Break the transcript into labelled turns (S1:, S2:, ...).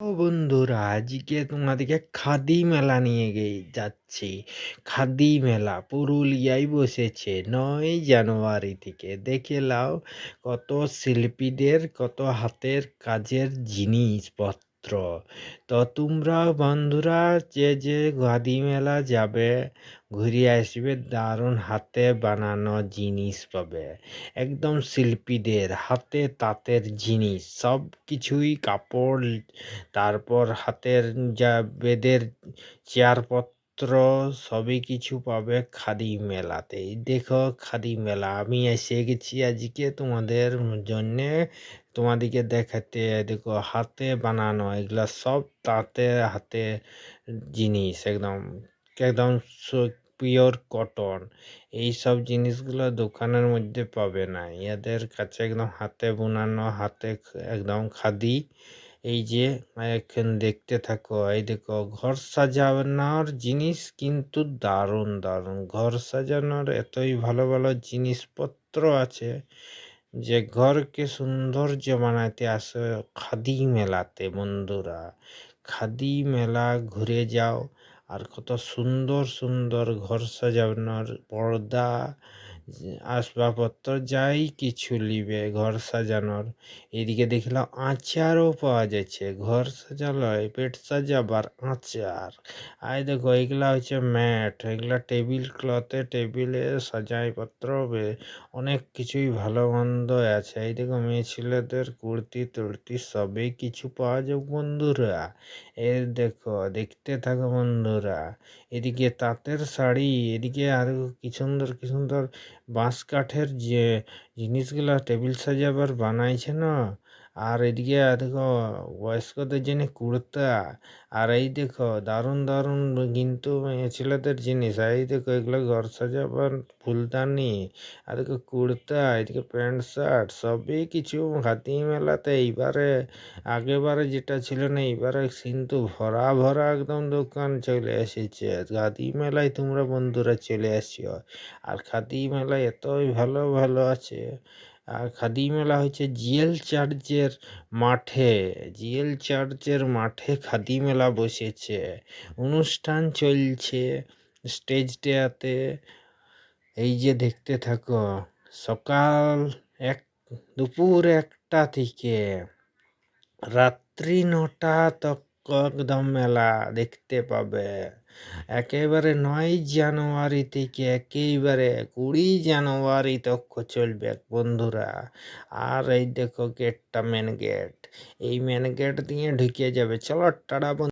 S1: ও বন্ধুরা, আজকে তোমাদেরকে খাদি মেলা নিয়ে যাচ্ছি। খাদি মেলা পুরুলিয়ায় বসেছে 9 জানুয়ারি থেকে। দেখে নাও কত শিল্পীদের কত হাতের কাজের জিনিসপত্র। তো তোমরা বন্ধুরা যে যে খাদি মেলা যাবে, ঘুরে আসবে, দারুণ হাতে বানানো জিনিস পাবে। একদম শিল্পীদের হাতে তাঁতের জিনিস, সব কিছুই কাপড়, তারপর হাতের যা বেদের চেয়ারপত্র, সবই কিছু পাবে খাদি মেলাতে। এই দেখো খাদি মেলা, আমি এসে গেছি আজকে তোমাদের জন্যে, তোমাদেরকে দেখাতে। দেখো হাতে বানানো এগুলা সব তাঁতে হাতে জিনিস, একদম একদম পিওর কটন। এই সব জিনিসগুলো দোকানের মধ্যে পাবে না, এদের কাছে একদম হাতে বানানো, হাতে একদম খাদি। এই যে এখন দেখতে থাকো, এই দেখো ঘর সাজানোর জিনিস কিন্তু দারুণ দারুণ। ঘর সাজানোর এতই ভালো ভালো জিনিসপত্র আছে যে ঘরকে সৌন্দর্য বানাতে আসে খাদি মেলাতে। বন্ধুরা, খাদি মেলা ঘুরে যাও, আর কত সুন্দর সুন্দর ঘর সাজানোর পর্দা, আসবাবপত্র, যাই কিছু নিবে ঘর সাজানোর। এদিকে দেখলাম আচারও পাওয়া যাচ্ছে, ঘর সাজালয় পেট সাজাবার আচার। আর দেখো এগুলা হচ্ছে ম্যাট, এগুলা টেবিল ক্লথে টেবিলে সাজাই পত্র, অনেক কিছুই ভালো মন্দ আছে। এই দেখো মেয়ে ছেলেদের কুর্তি তুর্তি সবই কিছু পাওয়া যাবে বন্ধুরা। এর দেখো দেখতে থাকো বন্ধুরা। এদিকে তাঁতের শাড়ি, এদিকে আরো কি সুন্দর কি সুন্দর বাঁশ কাঠের যে জিনিসগুলা টেবিল সাজাবার বানাইছে না। আর এদিকে দেখো বয়স্কদের জন্য কুর্তা। আর এই দেখো দারুণ দারুণ কিন্তু ছেলেদের জিনিস। আর এই দেখো এগুলো ঘর সাজাবার ফুলদানি। আর দেখো কুর্তা, এদিকে প্যান্ট শার্ট, সবই কিছু হাতি মেলাতে। এইবারে আগেবারে যেটা ছিল না, এইবারে কিন্তু ভরা ভরা একদম দোকান চলে এসেছে। খাদি মেলায় তোমরা বন্ধুরা চলে আসছো। আর খাদি মেলায় এতই ভালো ভালো আছে। আর খাদি মেলা হচ্ছে জিএল চার্চের মাঠে খাদি মেলা বসেছে। অনুষ্ঠান চলছে স্টেজটাতে। এই যে দেখতে থাকো, সকাল এক দুপুর 1টা থেকে রাত্রি 9টা তক একদম মেলা দেখতে পাবে। একেবারে 9 জানুয়ারি থেকে একেবারে 20 জানুয়ারি তক চলবে বন্ধুরা। আর এই দেখো গেটটা, মেন গেট, এই মেন গেট দিয়ে ঢুকে যাবে। চলো টাটা বন্ধু।